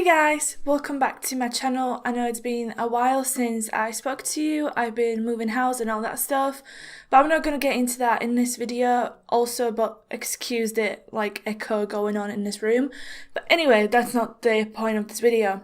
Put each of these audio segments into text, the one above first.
Hey guys, welcome back to my channel. I know it's been a while since I spoke to you. I've been moving house and all that stuff, but I'm not going to get into that in this video. Also, but excuse the echo going on in this room. But anyway, that's not the point of this video.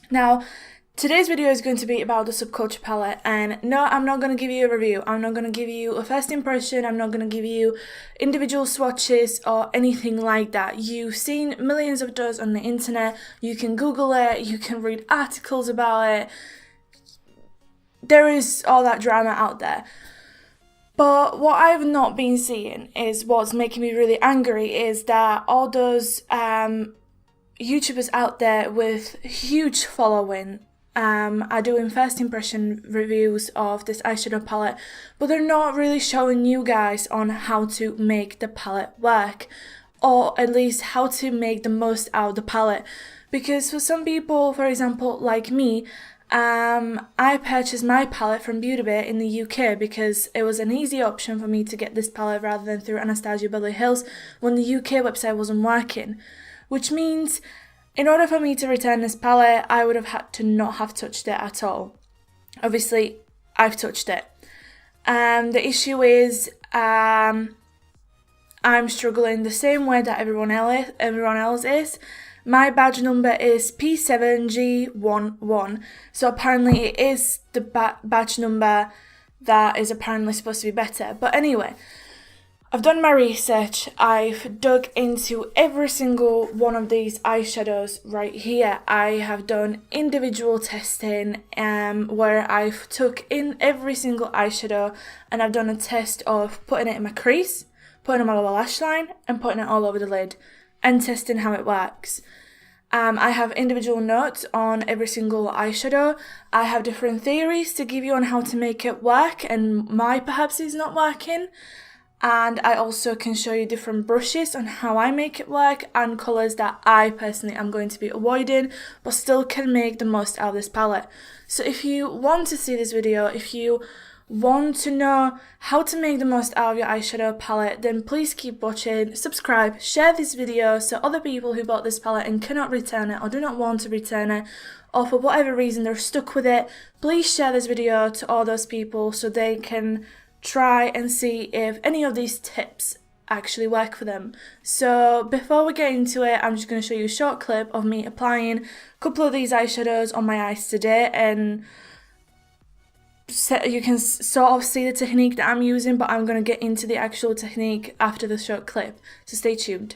Now, today's video is going to be about the Subculture Palette, and no, I'm not going to give you a review. I'm not going to give you a first impression. I'm not going to give you individual swatches or anything like that. You've seen millions of those on the internet. You can Google it. You can read articles about it. There is all that drama out there. But what I've not been seeing is what's making me really angry is that all those YouTubers out there with huge following are doing first impression reviews of this eyeshadow palette, but they're not really showing you guys on how to make the palette work, or at least how to make the most out of the palette. Because for some people, for example, like me, I purchased my palette from Beauty Bay in the UK because it was an easy option for me to get this palette rather than through Anastasia Beverly Hills when the UK website wasn't working. Which means, in order for me to return this palette, I would have had to not have touched it at all. Obviously, I've touched it. The issue is, I'm struggling the same way that everyone else is. My badge number is P7G11, so apparently it is the badge number that is apparently supposed to be better. But anyway, I've done my research. I've dug into every single one of these eyeshadows right here. I have done individual testing where I've took in every single eyeshadow and I've done a test of putting it in my crease, putting it on my lower lash line and putting it all over the lid and testing how it works. I have individual notes on every single eyeshadow. I have different theories to give you on how to make it work, and my perhaps is not working. And I also can show you different brushes on how I make it work and colours that I personally am going to be avoiding but still can make the most out of this palette. So if you want to see this video, if you want to know how to make the most out of your eyeshadow palette, then please keep watching, subscribe, share this video so other people who bought this palette and cannot return it or do not want to return it, or for whatever reason they're stuck with it, please share this video to all those people so they can try and see if any of these tips actually work for them. So before we get into it, I'm just going to show you a short clip of me applying a couple of these eyeshadows on my eyes today, and you can sort of see the technique that I'm using, but I'm going to get into the actual technique after the short clip, so stay tuned.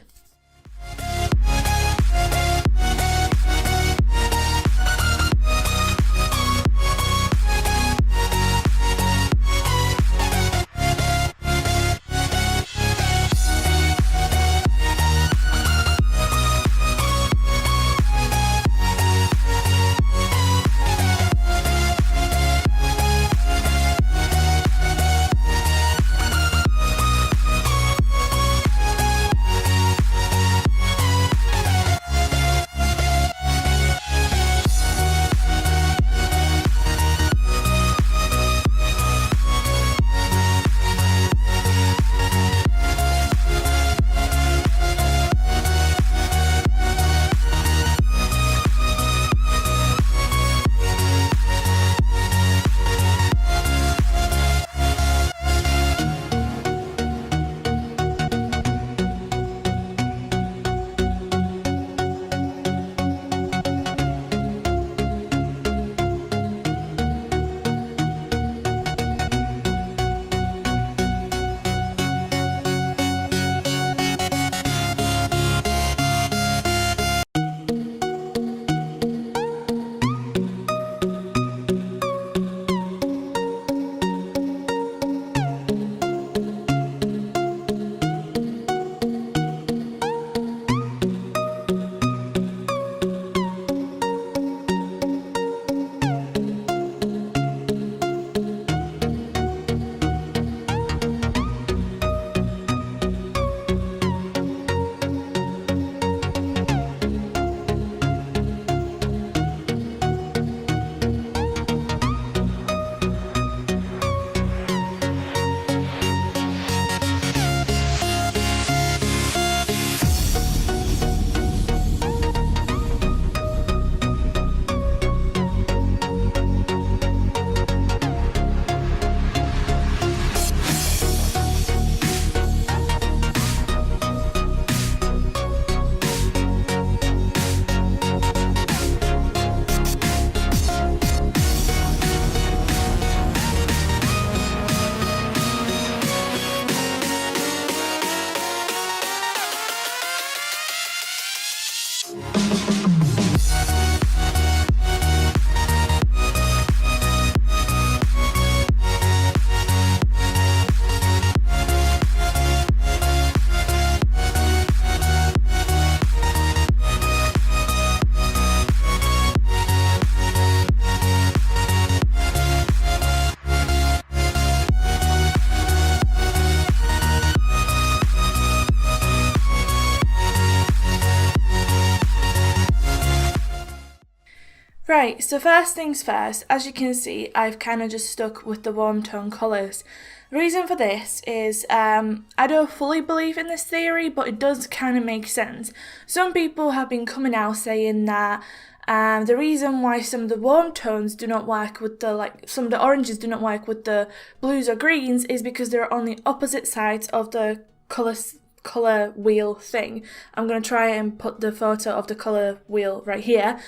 Right, so first things first, as you can see, I've kind of just stuck with the warm tone colours. The reason for this is I don't fully believe in this theory, but it does kind of make sense. Some people have been coming out saying that the reason why some of the warm tones do not work with the, some of the oranges do not work with the blues or greens is because they're on the opposite sides of the colour wheel thing. I'm going to try and put the photo of the colour wheel right here.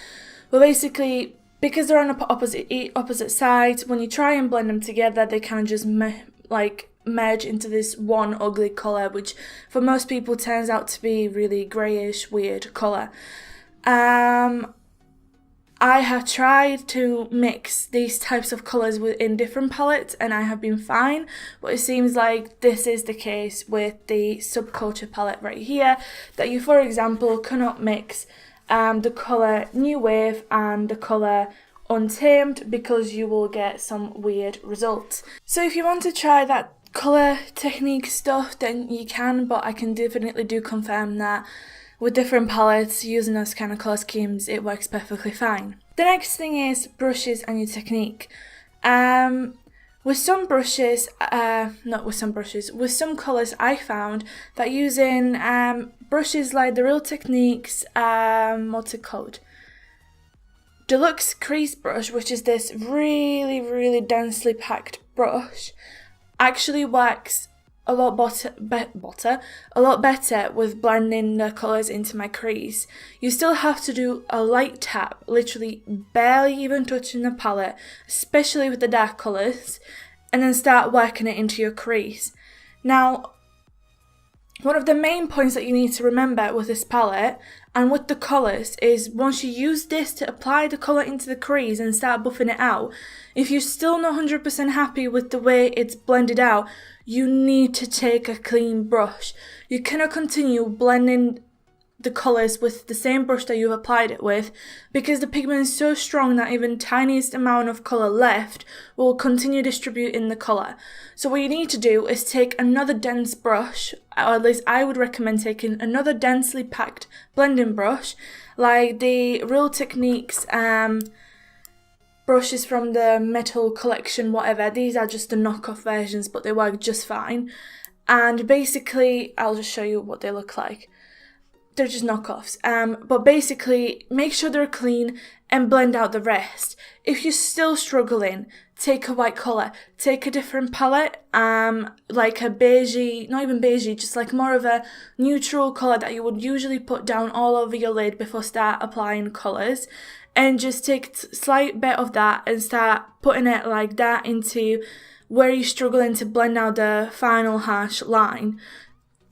But basically, because they're on opposite sides, when you try and blend them together, they kind of just merge into this one ugly colour, which for most people turns out to be really greyish, weird colour. I have tried to mix these types of colours in different palettes and I have been fine, but it seems like this is the case with the Subculture palette right here, that you, for example, cannot mix the colour New Wave and the colour Untamed because you will get some weird results. So if you want to try that colour technique stuff, then you can, but I can definitely confirm that with different palettes, using those kind of colour schemes, it works perfectly fine. The next thing is brushes and your technique. With some colours, I found that using brushes like the Real Techniques, what's it called? Deluxe Crease Brush, which is this really, really densely packed brush, actually works a lot better with blending the colours into my crease. You still have to do a light tap, literally barely even touching the palette, especially with the dark colours, and then start working it into your crease. Now, one of the main points that you need to remember with this palette and with the colours is once you use this to apply the colour into the crease and start buffing it out, if you're still not 100% happy with the way it's blended out, you need to take a clean brush. You cannot continue blending the colours with the same brush that you've applied it with, because the pigment is so strong that even tiniest amount of colour left will continue distributing the colour. So what you need to do is take another dense brush, or at least I would recommend taking another densely packed blending brush, like the Real Techniques brushes from the Metal Collection, whatever. These are just the knockoff versions, but they work just fine. And basically, I'll just show you what they look like. They're just knockoffs, but basically make sure they're clean and blend out the rest. If you're still struggling, take a white colour, take a different palette, like a beigey, not even beigey, just like more of a neutral colour that you would usually put down all over your lid before start applying colours, and just take a slight bit of that and start putting it like that into where you're struggling to blend out the final harsh line.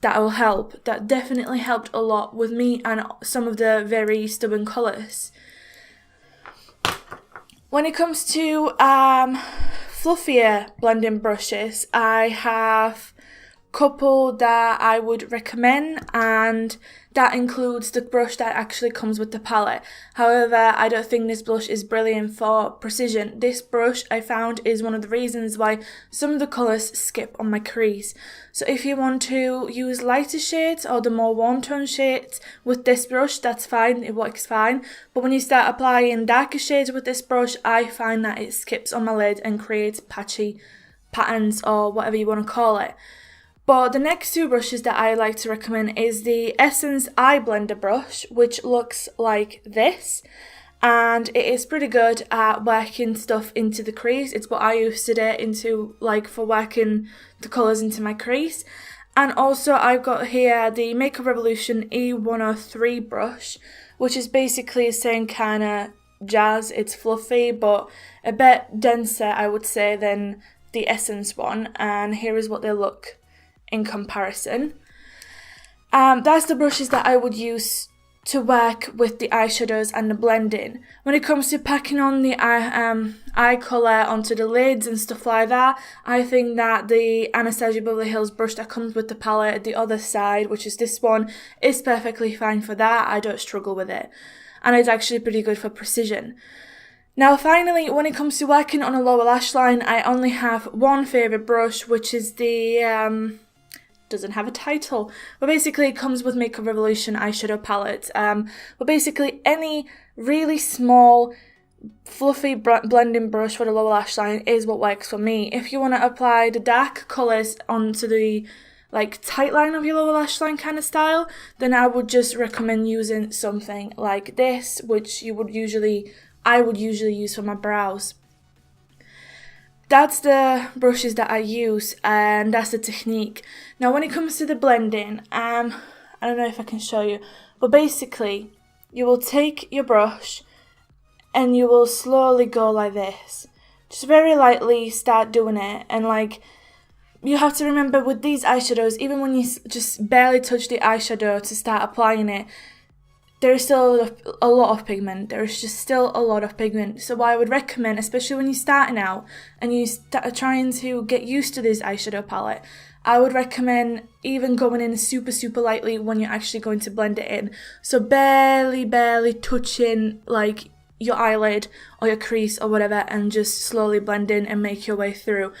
That will help. That definitely helped a lot with me and some of the very stubborn colours. When it comes to fluffier blending brushes, I have a couple that I would recommend, and that includes the brush that actually comes with the palette. However, I don't think this brush is brilliant for precision. This brush I found is one of the reasons why some of the colours skip on my crease. So if you want to use lighter shades or the more warm tone shades with this brush, that's fine, it works fine. But when you start applying darker shades with this brush, I find that it skips on my lid and creates patchy patterns or whatever you want to call it. But the next two brushes that I like to recommend is the Essence Eye Blender brush, which looks like this. And it is pretty good at working stuff into the crease. It's what I used it into, like, for working the colours into my crease. And also I've got here the Makeup Revolution E103 brush, which is basically the same kind of jazz. It's fluffy, but a bit denser, I would say, than the Essence one. And here is what they look in comparison. That's the brushes that I would use to work with the eyeshadows and the blending. When it comes to packing on the eye colour onto the lids and stuff like that, I think that the Anastasia Beverly Hills brush that comes with the palette, the other side, which is this one, is perfectly fine for that. I don't struggle with it. And it's actually pretty good for precision. Now finally, when it comes to working on a lower lash line, I only have one favourite brush, which is the doesn't have a title, but basically it comes with Makeup Revolution eyeshadow palette. But basically any really small fluffy blending brush for the lower lash line is what works for me. If you want to apply the dark colours onto the like tight line of your lower lash line kind of style, then I would just recommend using something like this, which I would usually use for my brows. That's the brushes that I use, and that's the technique. Now when it comes to the blending, I don't know if I can show you, but basically you will take your brush and you will slowly go like this. Just very lightly start doing it, and like, you have to remember with these eyeshadows, even when you just barely touch the eyeshadow to start applying it, there is still a lot of pigment. There is just still a lot of pigment. So what I would recommend, especially when you're starting out and you're trying to get used to this eyeshadow palette, I would recommend even going in super lightly when you're actually going to blend it in. So barely touching like your eyelid or your crease or whatever, and just slowly blend in and make your way through.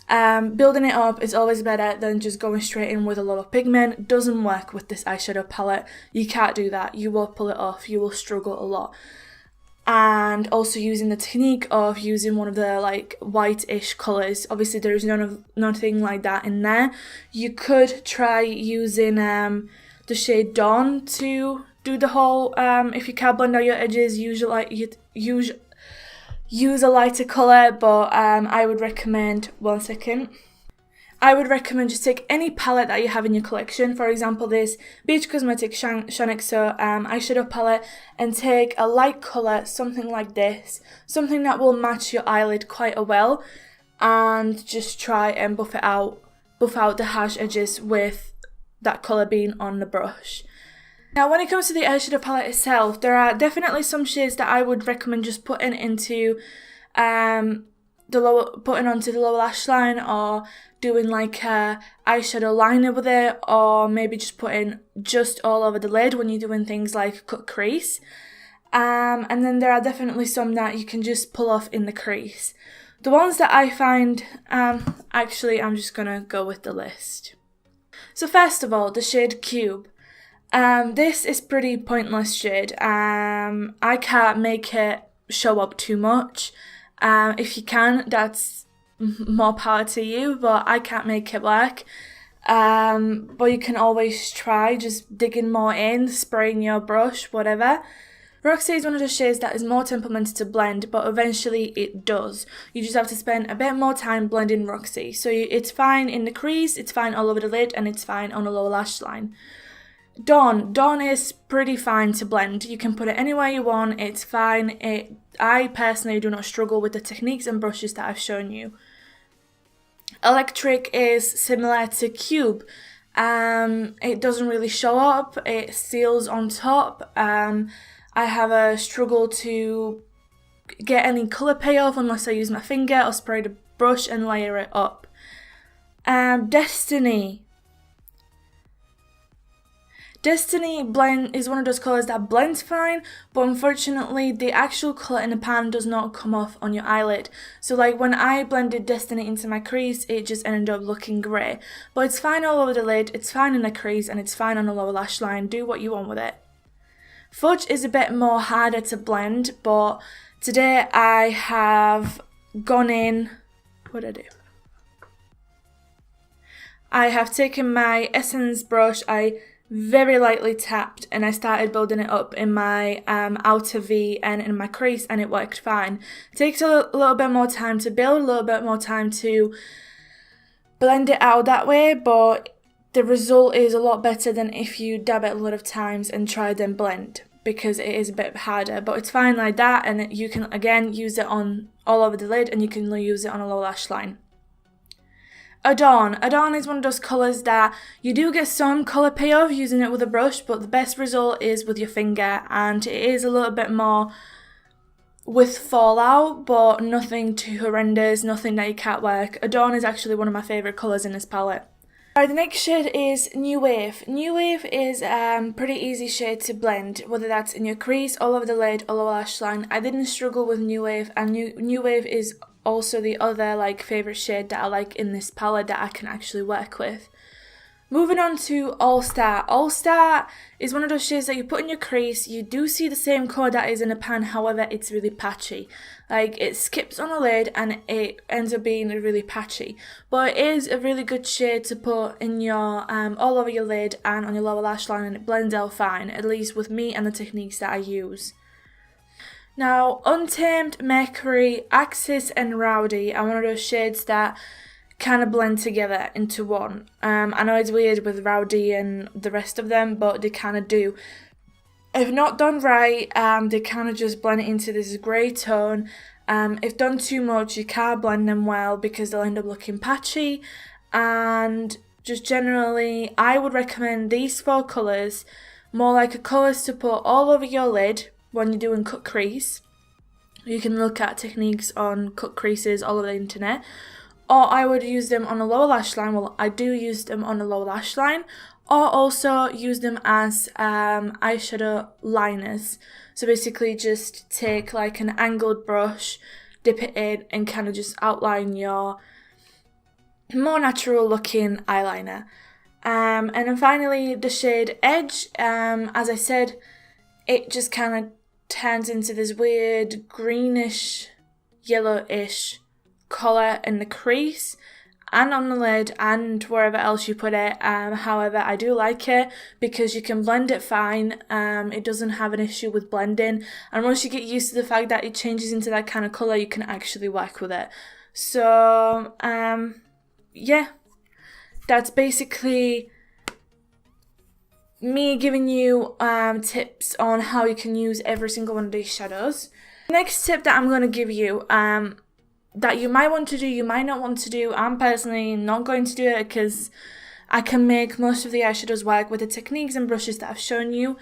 Building it up is always better than just going straight in with a lot of pigment. It doesn't work with this eyeshadow palette. You can't do that. You will pull it off. You will struggle a lot. And also using the technique of using one of the like white-ish colours. Obviously there is nothing like that in there. You could try using the shade Dawn to do the whole, if you can't blend out your edges, use a lighter colour, but I would recommend, I would recommend just take any palette that you have in your collection. For example, this BH Cosmetics Shonexo eyeshadow palette, and take a light colour, something like this, something that will match your eyelid quite well, and just try and buff out the harsh edges with that colour being on the brush. Now when it comes to the eyeshadow palette itself, there are definitely some shades that I would recommend just putting onto the lower lash line, or doing like a eyeshadow liner with it, or maybe just putting just all over the lid when you're doing things like cut crease. And then there are definitely some that you can just pull off in the crease. The ones that I find, actually I'm just gonna go with the list. So first of all, the shade Cube. This is pretty pointless shade. I can't make it show up too much. If you can, that's more power to you, but I can't make it work. But you can always try just digging more in, spraying your brush, whatever. Roxy is one of the shades that is more temperamented to blend, but eventually it does. You just have to spend a bit more time blending Roxy. So it's fine in the crease, it's fine all over the lid, and it's fine on the lower lash line. Dawn is pretty fine to blend. You can put it anywhere you want, it's fine. I personally do not struggle with the techniques and brushes that I've shown you. Electric is similar to Cube. It doesn't really show up, it seals on top. I have a struggle to get any colour payoff unless I use my finger or spray the brush and layer it up. Destiny blend is one of those colours that blends fine, but unfortunately the actual colour in the pan does not come off on your eyelid. So like when I blended Destiny into my crease, it just ended up looking grey. But it's fine all over the lid, it's fine in the crease, and it's fine on the lower lash line. Do what you want with it. Fudge is a bit more harder to blend, but today I have gone in, I have taken my Essence brush, I very lightly tapped, and I started building it up in my outer V and in my crease, and it worked fine. It takes a little bit more time to build, a little bit more time to blend it out that way, but the result is a lot better than if you dab it a lot of times and try then blend, because it is a bit harder. But it's fine like that, and you can again use it on all over the lid, and you can use it on a low lash line. Adorn is one of those colours that you do get some colour payoff using it with a brush, but the best result is with your finger, and it is a little bit more with fallout, but nothing too horrendous, nothing that you can't work. Adorn is actually one of my favourite colours in this palette. Alright, the next shade is New Wave. New Wave is pretty easy shade to blend, whether that's in your crease, all over the lid, or lower lash line. I didn't struggle with New Wave, and New Wave is also the other like favourite shade that I like in this palette that I can actually work with. Moving on to All Star. All Star is one of those shades that you put in your crease. You do see the same colour that is in a pan, however, it's really patchy. Like, it skips on a lid and it ends up being really patchy. But it is a really good shade to put in your, all over your lid and on your lower lash line, and it blends out fine, at least with me and the techniques that I use. Now, Untamed, Mercury, Axis and Rowdy are one of those shades that kind of blend together into one. I know it's weird with Rowdy and the rest of them, but they kind of do. If not done right, they kind of just blend it into this grey tone. If done too much, you can't blend them well because they'll end up looking patchy. And just generally, I would recommend these 4 colours, more like colours to put all over your lid when you're doing cut crease. You can look at techniques on cut creases all over the internet. Or I would use them on a lower lash line. Well, I do use them on a lower lash line. Or also use them as eyeshadow liners. So basically just take like an angled brush, dip it in and kind of just outline your more natural looking eyeliner. And then finally the shade Edge. As I said, it just kind of turns into this weird greenish, yellowish colour in the crease and on the lid and wherever else you put it. However, I do like it because you can blend it fine. It doesn't have an issue with blending, and once you get used to the fact that it changes into that kind of colour, you can actually work with it. So yeah, that's basically me giving you tips on how you can use every single one of these shadows. Next tip that I'm going to give you that you might want to do, you might not want to do. I'm personally not going to do it because I can make most of the eyeshadows work with the techniques and brushes that I've shown you.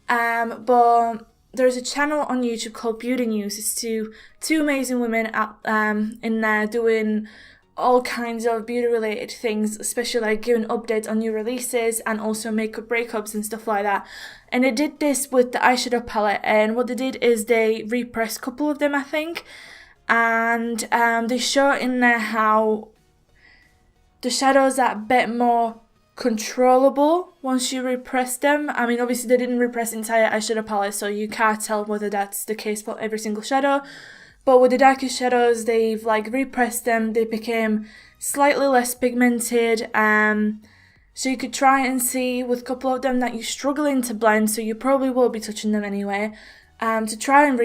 But there's a channel on YouTube called Beauty News. It's two amazing women in there doing all kinds of beauty related things, especially like giving updates on new releases and also makeup breakups and stuff like that. And they did this with the eyeshadow palette, and what they did is they repressed a couple of them, I think. And they show in there how the shadows are a bit more controllable once you repress them. I mean, obviously they didn't repress the entire eyeshadow palette, so you can't tell whether that's the case for every single shadow. But with the darkest shadows, they've like repressed them. They became slightly less pigmented. So you could try and see with a couple of them that you're struggling to blend, so you probably will be touching them anyway, to try and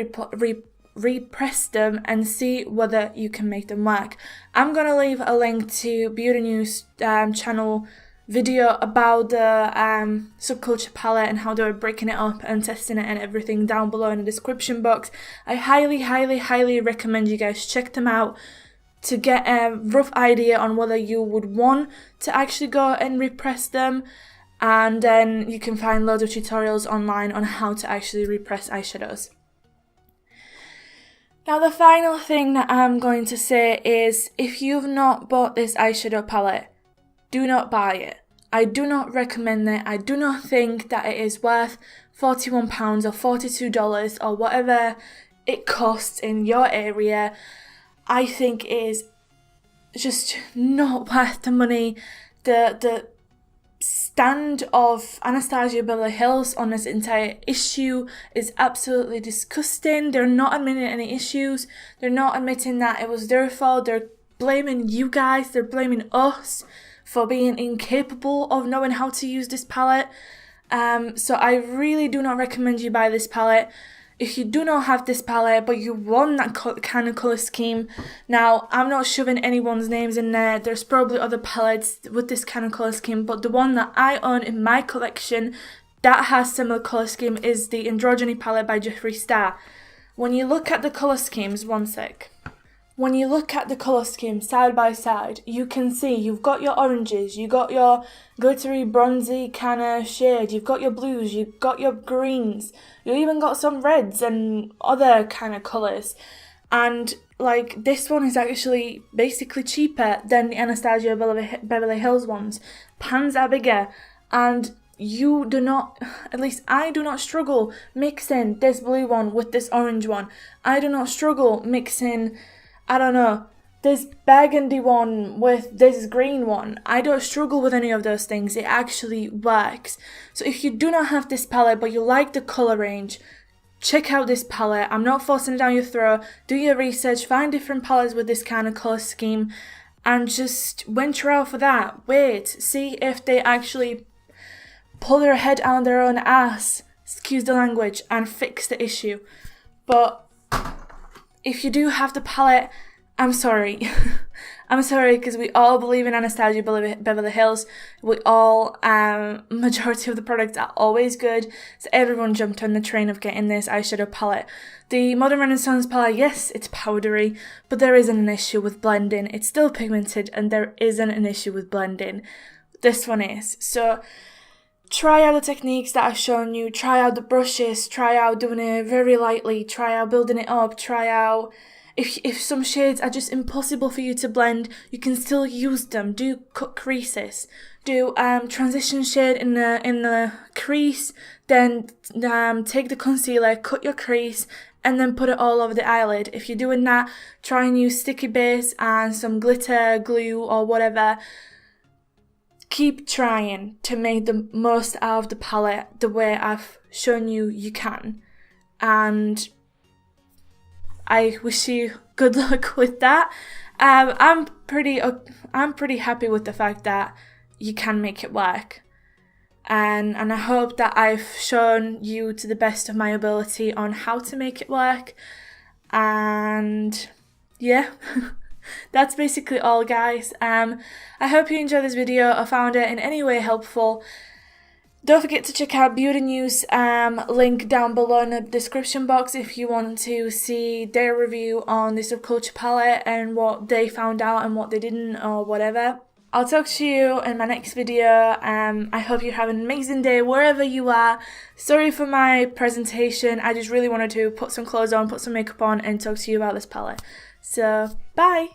repress them and see whether you can make them work. I'm going to leave a link to Beauty News channel video about the Subculture Palette and how they were breaking it up and testing it and everything down below in the description box. I highly recommend you guys check them out to get a rough idea on whether you would want to actually go and repress them, and then you can find loads of tutorials online on how to actually repress eyeshadows. Now the final thing that I'm going to say is, if you've not bought this eyeshadow palette, do not buy it. I do not recommend it. I do not think that it is worth £41 or $42 or whatever it costs in your area. I think it is just not worth the money. The stand of Anastasia Beverly Hills on this entire issue is absolutely disgusting. They're not admitting any issues. They're not admitting that it was their fault. They're blaming you guys. They're blaming us for being incapable of knowing how to use this palette. So I really do not recommend you buy this palette. If you do not have this palette but you want that kind of colour scheme, now I'm not shoving anyone's names in there, there's probably other palettes with this kind of colour scheme, but the one that I own in my collection that has similar colour scheme is the Androgyny palette by Jeffree Star. When you look at the colour schemes, when you look at the colour scheme side by side, you can see you've got your oranges, you've got your glittery bronzy kind of shade, you've got your blues, you've got your greens, you even got some reds and other kind of colours. And like this one is actually basically cheaper than the Anastasia Beverly Hills ones. Pans are bigger, and you do not, at least I do not struggle mixing this blue one with this orange one. I do not struggle mixing, I don't know, this burgundy one with this green one. I don't struggle with any of those things. It actually works. So if you do not have this palette but you like the colour range, check out this palette. I'm not forcing it down your throat. Do your research, find different palettes with this kind of colour scheme, and just venture out for that. Wait, see if they actually pull their head out of their own ass, excuse the language, and fix the issue. But if you do have the palette, I'm sorry. I'm sorry, because we all believe in Anastasia Beverly Hills. We all, majority of the products are always good. So everyone jumped on the train of getting this eyeshadow palette. The Modern Renaissance palette, yes, it's powdery, but there isn't an issue with blending. It's still pigmented, and there isn't an issue with blending. This one is. So try out the techniques that I've shown you. Try out the brushes. Try out doing it very lightly. Try out building it up. Try out... If some shades are just impossible for you to blend, you can still use them. Do cut creases. Do transition shade in the crease. Then take the concealer, cut your crease, and then put it all over the eyelid. If you're doing that, try and use sticky base and some glitter, glue, or whatever. Keep trying to make the most out of the palette the way I've shown you can. And I wish you good luck with that. I'm pretty happy with the fact that you can make it work, and I hope that I've shown you to the best of my ability on how to make it work. And yeah, that's basically all, guys. I hope you enjoyed this video or found it in any way helpful. Don't forget to check out Beauty News, link down below in the description box if you want to see their review on the Subculture Palette and what they found out and what they didn't, or whatever. I'll talk to you in my next video. I hope you have an amazing day wherever you are. Sorry for my presentation. I just really wanted to put some clothes on, put some makeup on, and talk to you about this palette. So, bye!